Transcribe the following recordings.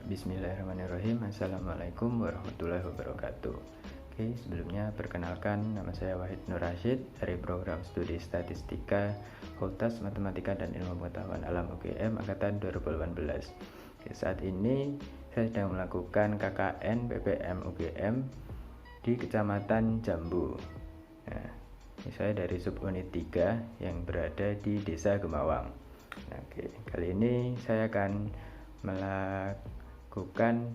Bismillahirrahmanirrahim. Assalamualaikum warahmatullahi wabarakatuh. Oke, sebelumnya perkenalkan, nama saya Wahid Nur Rashid dari program studi statistika Fakultas Matematika dan Ilmu Pengetahuan Alam UGM angkatan 2018. Oke, saat ini saya sedang melakukan KKN PPM UGM di Kecamatan Jambu. Nah, ini saya dari subunit 3 yang berada di Desa Gemawang. Nah, oke, kali ini saya akan melakukan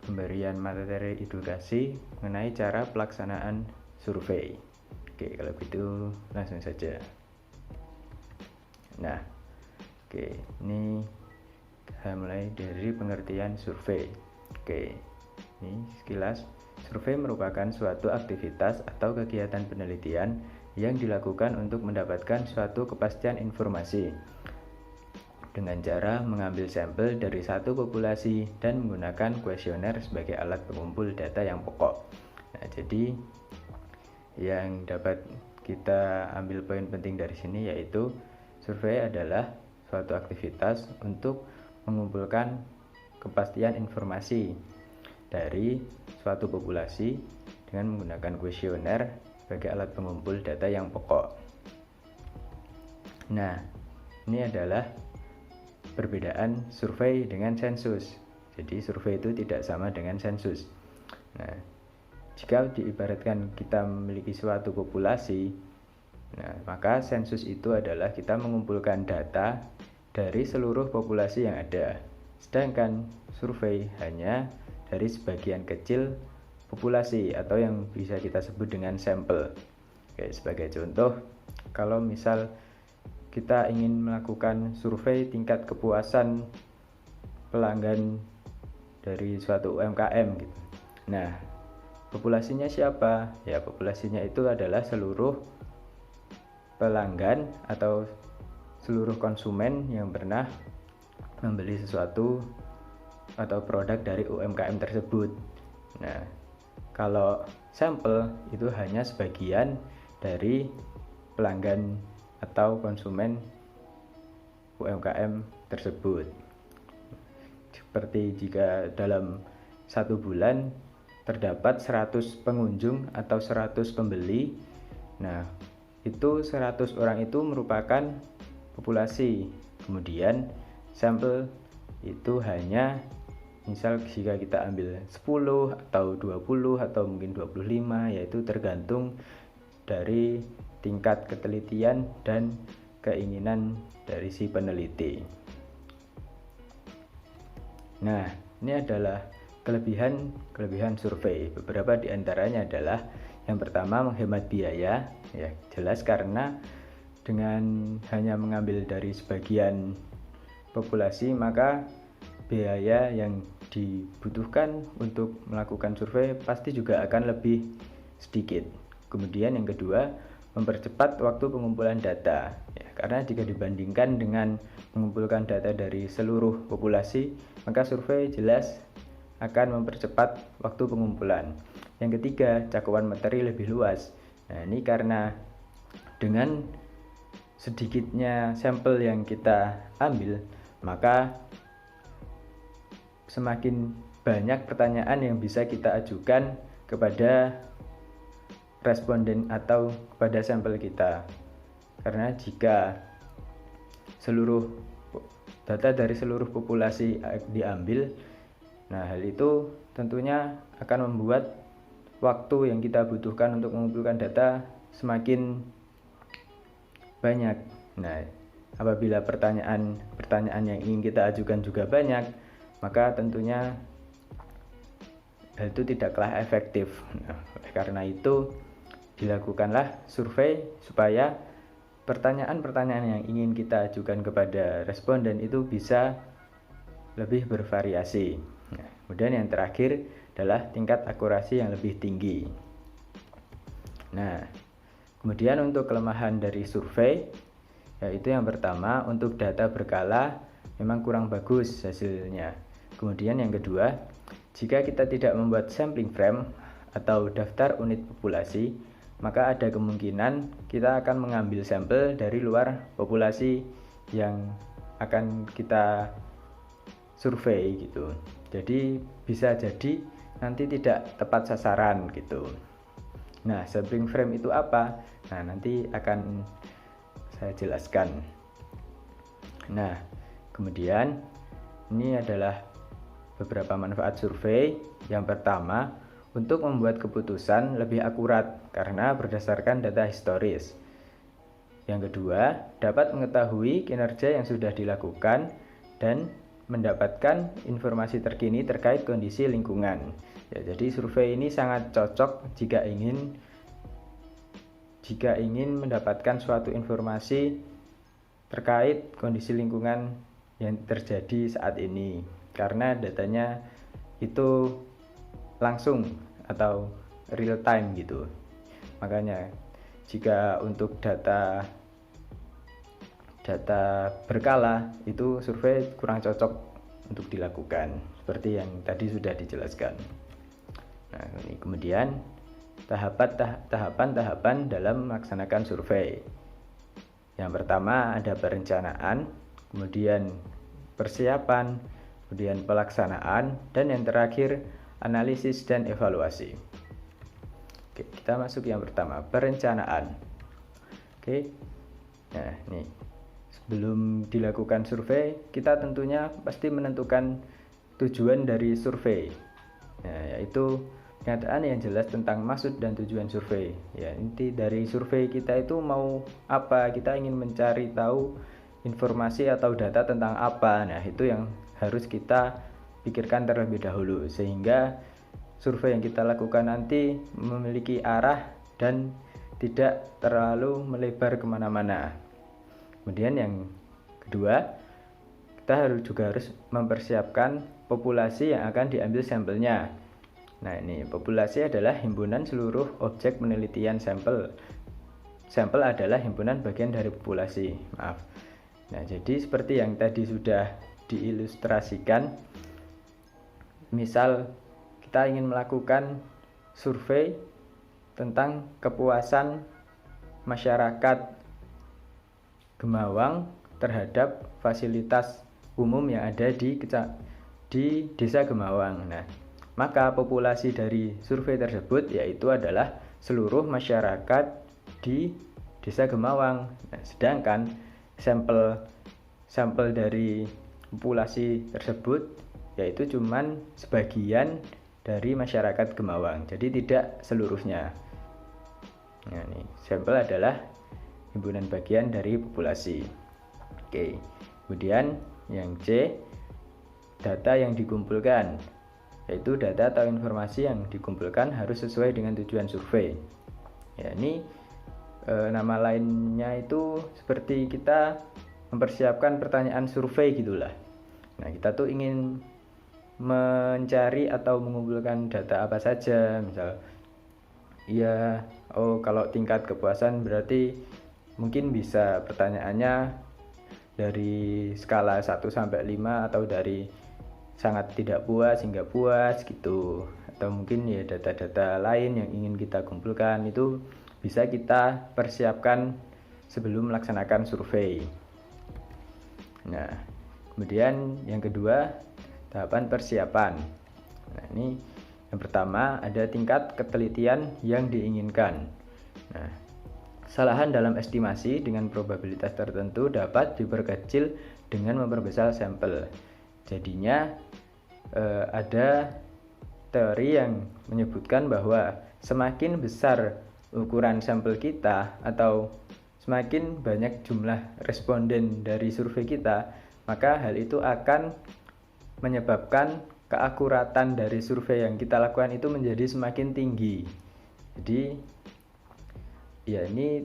pemberian materi edukasi mengenai cara pelaksanaan survei. Oke, kalau gitu langsung saja. Nah, oke, ini saya mulai dari pengertian survei. Oke, ini sekilas. Survei merupakan suatu aktivitas atau kegiatan penelitian yang dilakukan untuk mendapatkan suatu kepastian informasi dengan cara mengambil sampel dari satu populasi dan menggunakan kuesioner sebagai alat pengumpul data yang pokok. Nah, jadi yang dapat kita ambil poin penting dari sini yaitu survei adalah suatu aktivitas untuk mengumpulkan kepastian informasi dari suatu populasi dengan menggunakan kuesioner sebagai alat pengumpul data yang pokok. Nah, ini adalah perbedaan survei dengan sensus. Jadi survei itu tidak sama dengan sensus. Nah, jika diibaratkan kita memiliki suatu populasi, nah, maka sensus itu adalah kita mengumpulkan data dari seluruh populasi yang ada. Sedangkan survei hanya dari sebagian kecil populasi atau yang bisa kita sebut dengan sampel. Oke, sebagai contoh, kalau misal kita ingin melakukan survei tingkat kepuasan pelanggan dari suatu UMKM gitu. Nah, populasinya siapa? Ya, populasinya itu adalah seluruh pelanggan atau seluruh konsumen yang pernah membeli sesuatu atau produk dari UMKM tersebut. Nah, kalau sampel itu hanya sebagian dari pelanggan atau konsumen UMKM tersebut. Seperti jika dalam satu bulan terdapat 100 pengunjung atau 100 pembeli, nah itu 100 orang itu merupakan populasi. Kemudian sampel itu hanya misal jika kita ambil 10 atau 20 atau mungkin 25, yaitu tergantung dari tingkat ketelitian dan keinginan dari si peneliti. Nah, ini adalah kelebihan survei. Beberapa di antaranya adalah yang pertama menghemat biaya, ya jelas karena dengan hanya mengambil dari sebagian populasi maka biaya yang dibutuhkan untuk melakukan survei pasti juga akan lebih sedikit. Kemudian yang kedua, mempercepat waktu pengumpulan data, ya, karena jika dibandingkan dengan mengumpulkan data dari seluruh populasi, maka survei jelas akan mempercepat waktu pengumpulan. Yang ketiga, cakupan materi lebih luas. Nah, ini karena dengan sedikitnya sampel yang kita ambil, maka semakin banyak pertanyaan yang bisa kita ajukan kepada responden atau kepada sampel kita. Karena jika seluruh data dari seluruh populasi diambil, nah hal itu tentunya akan membuat waktu yang kita butuhkan untuk mengumpulkan data semakin banyak. Nah, apabila pertanyaan yang ingin kita ajukan juga banyak, maka tentunya hal itu tidaklah efektif. Nah, karena itu dilakukanlah survei supaya pertanyaan-pertanyaan yang ingin kita ajukan kepada responden itu bisa lebih bervariasi. Nah, kemudian yang terakhir adalah tingkat akurasi yang lebih tinggi. Nah, kemudian untuk kelemahan dari survei, yaitu yang pertama untuk data berkala memang kurang bagus hasilnya. Kemudian yang kedua, jika kita tidak membuat sampling frame atau daftar unit populasi, maka ada kemungkinan kita akan mengambil sampel dari luar populasi yang akan kita survei gitu. Jadi bisa jadi nanti tidak tepat sasaran gitu. Nah, sampling frame itu apa? Nah, nanti akan saya jelaskan. Nah, kemudian ini adalah beberapa manfaat survei. Yang pertama, untuk membuat keputusan lebih akurat karena berdasarkan data historis. Yang kedua, dapat mengetahui kinerja yang sudah dilakukan dan mendapatkan informasi terkini terkait kondisi lingkungan. Ya, jadi survei ini sangat cocok jika ingin mendapatkan suatu informasi terkait kondisi lingkungan yang terjadi saat ini, karena datanya itu langsung atau real time gitu. Makanya jika untuk data berkala itu survei kurang cocok untuk dilakukan, seperti yang tadi sudah dijelaskan. Nah, ini kemudian tahapan-tahapan dalam melaksanakan survei. Yang pertama ada perencanaan, kemudian persiapan, kemudian pelaksanaan, dan yang terakhir analisis dan evaluasi. Oke, kita masuk yang pertama, perencanaan. Oke. Nah, nih. Sebelum dilakukan survei, kita tentunya pasti menentukan tujuan dari survei. Nah, yaitu pernyataan yang jelas tentang maksud dan tujuan survei. Ya, inti dari survei kita itu mau apa? Kita ingin mencari tahu informasi atau data tentang apa. Nah, itu yang harus kita pikirkan terlebih dahulu, sehingga survei yang kita lakukan nanti memiliki arah dan tidak terlalu melebar kemana-mana. Kemudian yang kedua, kita juga harus mempersiapkan populasi yang akan diambil sampelnya. Nah, ini populasi adalah himpunan seluruh objek penelitian sampel. Sampel adalah himpunan bagian dari populasi. Maaf. Nah, jadi seperti yang tadi sudah diilustrasikan, misal kita ingin melakukan survei tentang kepuasan masyarakat Gemawang terhadap fasilitas umum yang ada di Desa Gemawang. Nah, maka populasi dari survei tersebut yaitu adalah seluruh masyarakat di Desa Gemawang. Nah, sedangkan sampel dari populasi tersebut yaitu cuman sebagian dari masyarakat Gemawang, jadi tidak seluruhnya. Nah, ini sampel adalah himpunan bagian dari populasi. Oke. Kemudian yang C, data yang dikumpulkan, yaitu data atau informasi yang dikumpulkan harus sesuai dengan tujuan survei. Ya, ini nama lainnya itu seperti kita mempersiapkan pertanyaan survei gitulah. Nah, kita tuh ingin mencari atau mengumpulkan data apa saja, misal kalau tingkat kepuasan berarti mungkin bisa pertanyaannya dari skala 1 sampai 5 atau dari sangat tidak puas hingga puas gitu, atau mungkin ya data-data lain yang ingin kita kumpulkan itu bisa kita persiapkan sebelum melaksanakan survei. Nah, kemudian yang kedua, tahapan persiapan. Nah, ini yang pertama ada tingkat ketelitian yang diinginkan. Nah, kesalahan dalam estimasi dengan probabilitas tertentu dapat diperkecil dengan memperbesar sampel. Jadinya ada teori yang menyebutkan bahwa semakin besar ukuran sampel kita atau semakin banyak jumlah responden dari survei kita, maka hal itu akan menyebabkan keakuratan dari survei yang kita lakukan itu menjadi semakin tinggi. Jadi ya, ini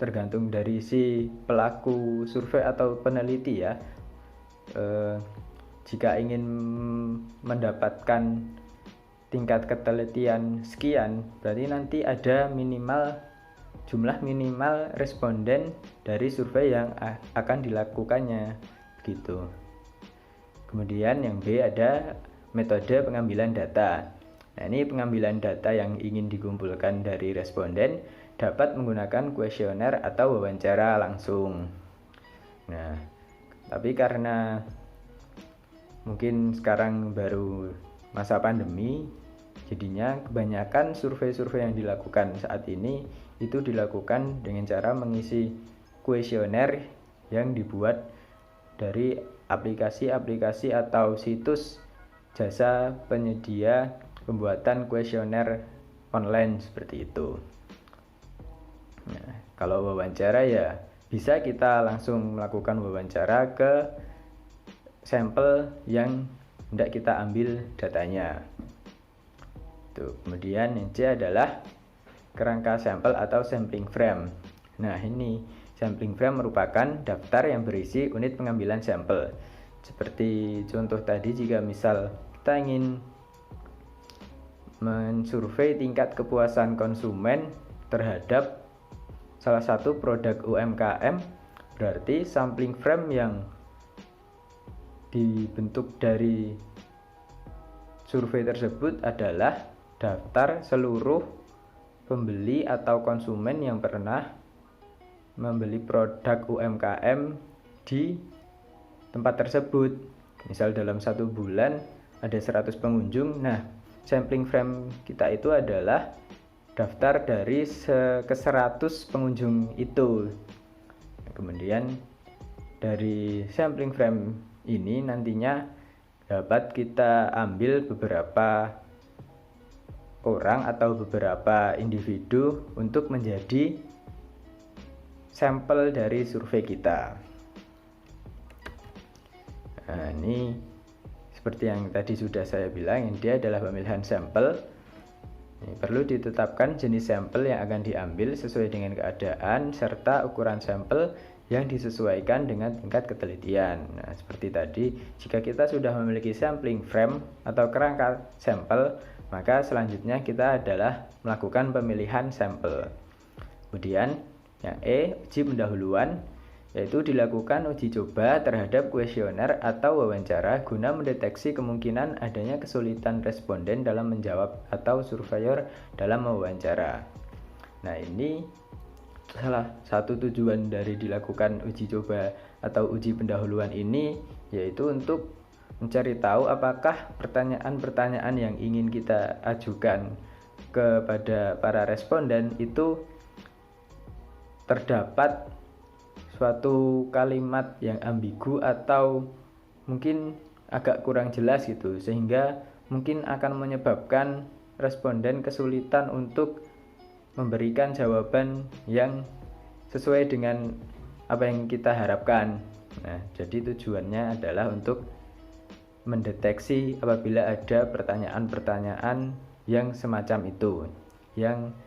tergantung dari si pelaku survei atau peneliti ya. Jika ingin mendapatkan tingkat ketelitian sekian, berarti nanti ada jumlah minimal responden dari survei yang akan dilakukannya gitu. Kemudian yang B ada metode pengambilan data. Nah, ini pengambilan data yang ingin dikumpulkan dari responden dapat menggunakan kuesioner atau wawancara langsung. Nah, tapi karena mungkin sekarang baru masa pandemi, jadinya kebanyakan survei-survei yang dilakukan saat ini itu dilakukan dengan cara mengisi kuesioner yang dibuat dari aplikasi-aplikasi atau situs jasa penyedia pembuatan kuesioner online seperti itu. Nah, kalau wawancara ya bisa kita langsung melakukan wawancara ke sampel yang hendak kita ambil datanya. Kemudian yang C adalah kerangka sampel atau sampling frame. Nah, ini sampling frame merupakan daftar yang berisi unit pengambilan sampel. Seperti contoh tadi, jika misal kita ingin mensurvei tingkat kepuasan konsumen terhadap salah satu produk UMKM, berarti sampling frame yang dibentuk dari survei tersebut adalah daftar seluruh pembeli atau konsumen yang pernah membeli produk UMKM di tempat tersebut. Misal dalam 1 bulan ada 100 pengunjung. Nah, sampling frame kita itu adalah daftar dari ke 100 pengunjung itu. Kemudian dari sampling frame ini nantinya dapat kita ambil beberapa orang atau beberapa individu untuk menjadi sampel dari survei kita. Nah, ini seperti yang tadi sudah saya bilang, dia adalah pemilihan sampel. Ini perlu ditetapkan jenis sampel yang akan diambil sesuai dengan keadaan serta ukuran sampel yang disesuaikan dengan tingkat ketelitian. Nah, seperti tadi, jika kita sudah memiliki sampling frame atau kerangka sampel, maka selanjutnya kita adalah melakukan pemilihan sampel. Kemudian yang E, uji pendahuluan, yaitu dilakukan uji coba terhadap kuesioner atau wawancara guna mendeteksi kemungkinan adanya kesulitan responden dalam menjawab atau surveyor dalam mewawancara. Nah, ini salah satu tujuan dari dilakukan uji coba atau uji pendahuluan ini, yaitu untuk mencari tahu apakah pertanyaan-pertanyaan yang ingin kita ajukan kepada para responden itu terdapat suatu kalimat yang ambigu atau mungkin agak kurang jelas gitu, sehingga mungkin akan menyebabkan responden kesulitan untuk memberikan jawaban yang sesuai dengan apa yang kita harapkan. Nah, jadi tujuannya adalah untuk mendeteksi apabila ada pertanyaan-pertanyaan yang semacam itu, yang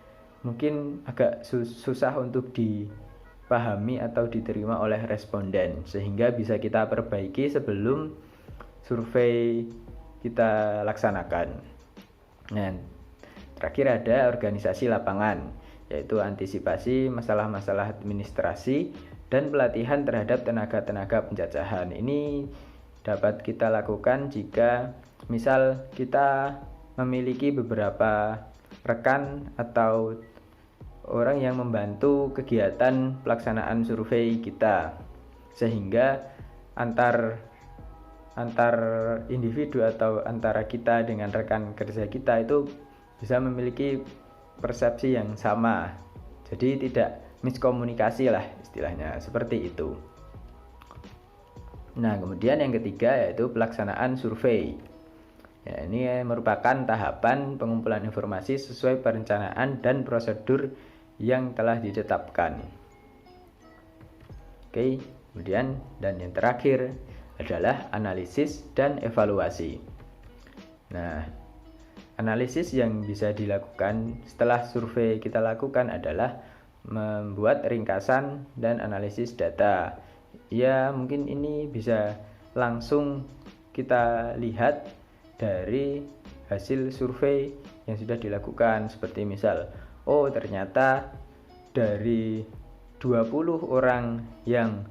mungkin agak susah untuk dipahami atau diterima oleh responden, sehingga bisa kita perbaiki sebelum survei kita laksanakan. Nah, terakhir ada organisasi lapangan, yaitu antisipasi masalah-masalah administrasi dan pelatihan terhadap tenaga-tenaga penjajahan. Ini dapat kita lakukan jika misal kita memiliki beberapa rekan atau orang yang membantu kegiatan pelaksanaan survei kita, sehingga antar individu atau antara kita dengan rekan kerja kita itu bisa memiliki persepsi yang sama, jadi tidak miskomunikasi lah istilahnya, seperti itu. Nah, kemudian yang ketiga yaitu pelaksanaan survei. Ya, ini merupakan tahapan pengumpulan informasi sesuai perencanaan dan prosedur yang telah ditetapkan. Oke, kemudian dan yang terakhir adalah analisis dan evaluasi. Nah, analisis yang bisa dilakukan setelah survei kita lakukan adalah membuat ringkasan dan analisis data. Ya, mungkin ini bisa langsung kita lihat dari hasil survei yang sudah dilakukan, seperti misal, oh ternyata dari 20 orang yang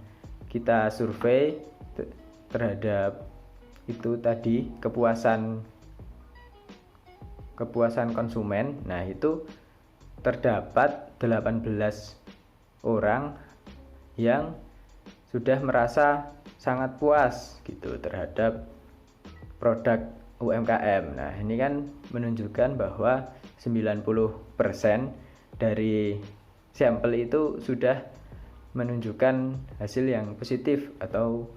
kita survei terhadap itu tadi kepuasan konsumen, nah itu terdapat 18 orang yang sudah merasa sangat puas gitu terhadap produk UMKM. Nah, ini kan menunjukkan bahwa 90% dari sampel itu sudah menunjukkan hasil yang positif atau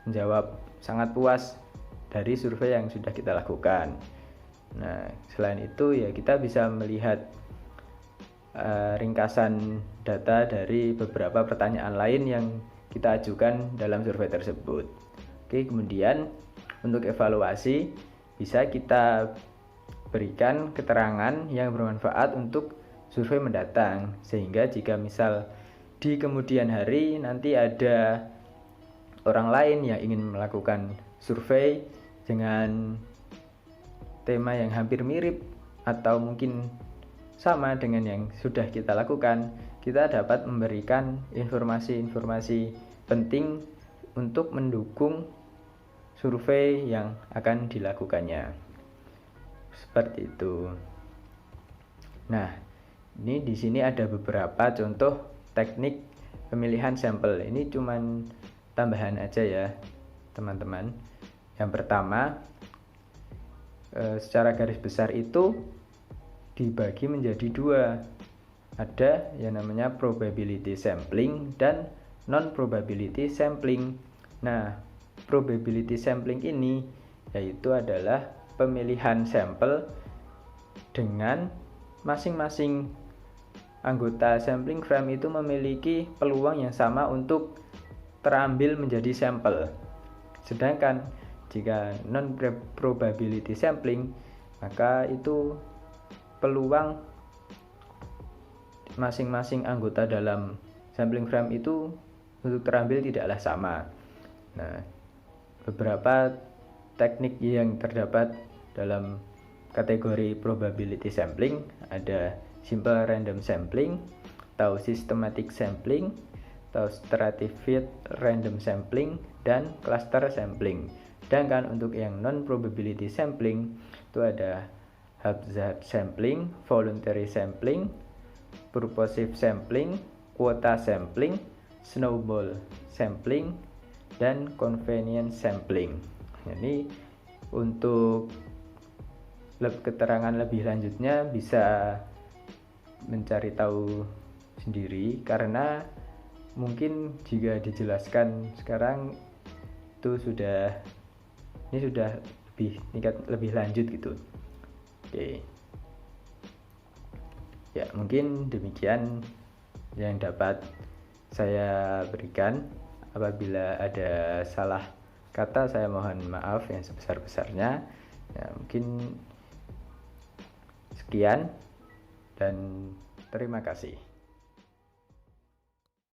menjawab sangat puas dari survei yang sudah kita lakukan. Nah, selain itu ya kita bisa melihat ringkasan data dari beberapa pertanyaan lain yang kita ajukan dalam survei tersebut. Oke, kemudian untuk evaluasi bisa kita berikan keterangan yang bermanfaat untuk survei mendatang, sehingga jika misal di kemudian hari nanti ada orang lain yang ingin melakukan survei dengan tema yang hampir mirip atau mungkin sama dengan yang sudah kita lakukan, kita dapat memberikan informasi-informasi penting untuk mendukung survei yang akan dilakukannya. Seperti itu. Nah, ini di sini ada beberapa contoh teknik pemilihan sampel. Ini cuman tambahan aja ya, teman-teman. Yang pertama, secara garis besar itu dibagi menjadi dua. Ada yang namanya probability sampling dan non-probability sampling. Nah, probability sampling ini yaitu adalah pemilihan sampel dengan masing-masing anggota sampling frame itu memiliki peluang yang sama untuk terambil menjadi sampel. Sedangkan jika non-probability sampling, maka itu peluang masing-masing anggota dalam sampling frame itu untuk terambil tidaklah sama. Nah, beberapa teknik yang terdapat dalam kategori probability sampling ada simple random sampling atau systematic sampling atau stratified random sampling dan cluster sampling. Sedangkan untuk yang non probability sampling itu ada haphazard sampling, voluntary sampling, purposive sampling, quota sampling, snowball sampling, dan convenience sampling. Jadi untuk keterangan lebih lanjutnya bisa mencari tahu sendiri, karena mungkin jika dijelaskan sekarang itu sudah lebih lanjut gitu. Oke. Ya, mungkin demikian yang dapat saya berikan. Apabila ada salah kata, saya mohon maaf yang sebesar-besarnya. Ya, mungkin sekian dan terima kasih.